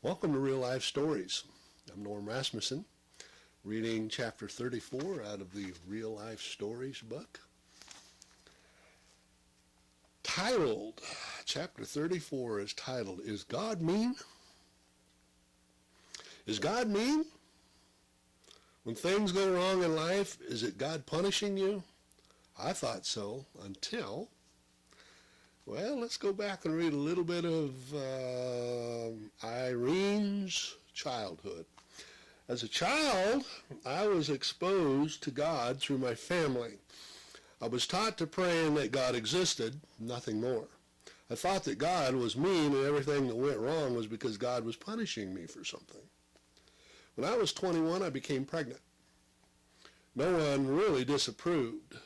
Welcome to Real Life Stories. I'm Norm Rasmussen, reading chapter 34 out of the Real Life Stories book. Chapter 34 is titled, Is God Mean? Is God mean? When things go wrong in life, is it God punishing you? I thought so until... Well, let's go back and read a little bit of Irene's childhood. As a child, I was exposed to God through my family. I was taught to pray and that God existed, nothing more. I thought that God was mean and everything that went wrong was because God was punishing me for something. When I was 21, I became pregnant. No one really disapproved.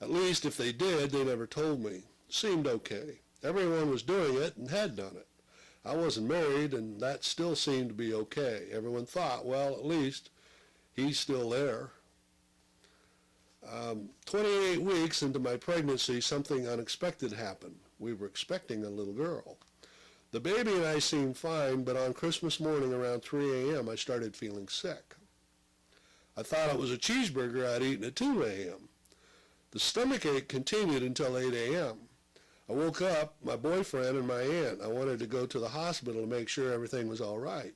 At least if they did, they never told me. Seemed okay. Everyone was doing it and had done it. I wasn't married, and that still seemed to be okay. Everyone thought, well, at least he's still there. 28 weeks into my pregnancy, something unexpected happened. We were expecting a little girl. The baby and I seemed fine, but on Christmas morning around 3 a.m., I started feeling sick. I thought it was a cheeseburger I'd eaten at 2 a.m. The stomachache continued until 8 a.m. I woke up, my boyfriend and my aunt. I wanted to go to the hospital to make sure everything was all right.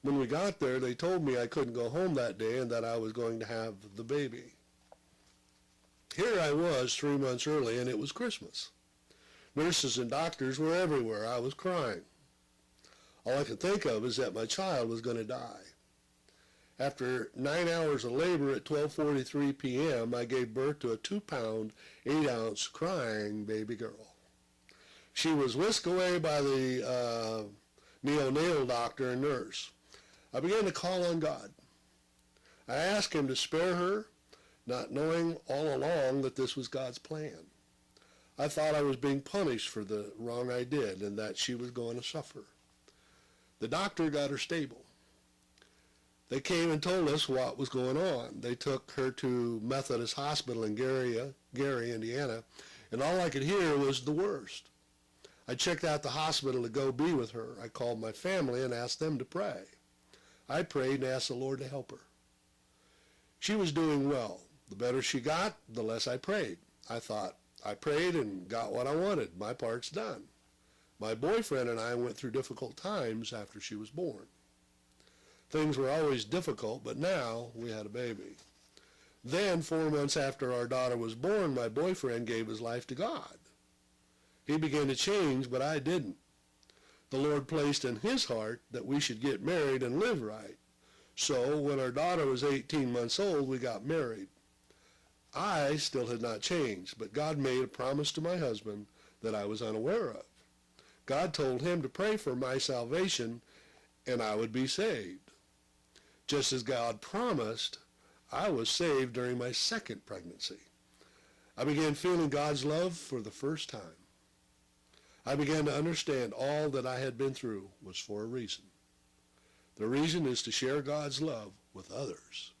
When we got there, they told me I couldn't go home that day and that I was going to have the baby. Here I was 3 months early, and it was Christmas. Nurses and doctors were everywhere. I was crying. All I could think of is that my child was going to die. After 9 hours of labor at 12:43 p.m., I gave birth to a 2-pound, 8-ounce crying baby girl. She was whisked away by the neonatal doctor and nurse. I began to call on God. I asked him to spare her, not knowing all along that this was God's plan. I thought I was being punished for the wrong I did and that she was going to suffer. The doctor got her stable. They came and told us what was going on. They took her to Methodist Hospital in Gary, Indiana, and all I could hear was the worst. I checked out the hospital to go be with her. I called my family and asked them to pray. I prayed and asked the Lord to help her. She was doing well. The better she got, the less I prayed. I thought, I prayed and got what I wanted. My part's done. My boyfriend and I went through difficult times after she was born. Things were always difficult, but now we had a baby. Then, 4 months after our daughter was born, my boyfriend gave his life to God. He began to change, but I didn't. The Lord placed in his heart that we should get married and live right. So, when our daughter was 18 months old, we got married. I still had not changed, but God made a promise to my husband that I was unaware of. God told him to pray for my salvation, and I would be saved. Just as God promised, I was saved during my second pregnancy. I began feeling God's love for the first time. I began to understand all that I had been through was for a reason. The reason is to share God's love with others.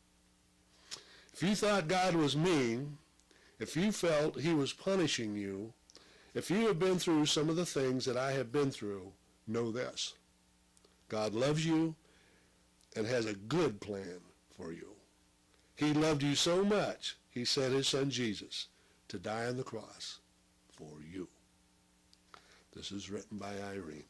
If you thought God was mean, if you felt he was punishing you, if you have been through some of the things that I have been through, know this. God loves you and has a good plan for you. He loved you so much, he sent his son Jesus to die on the cross for you. This is written by Irene.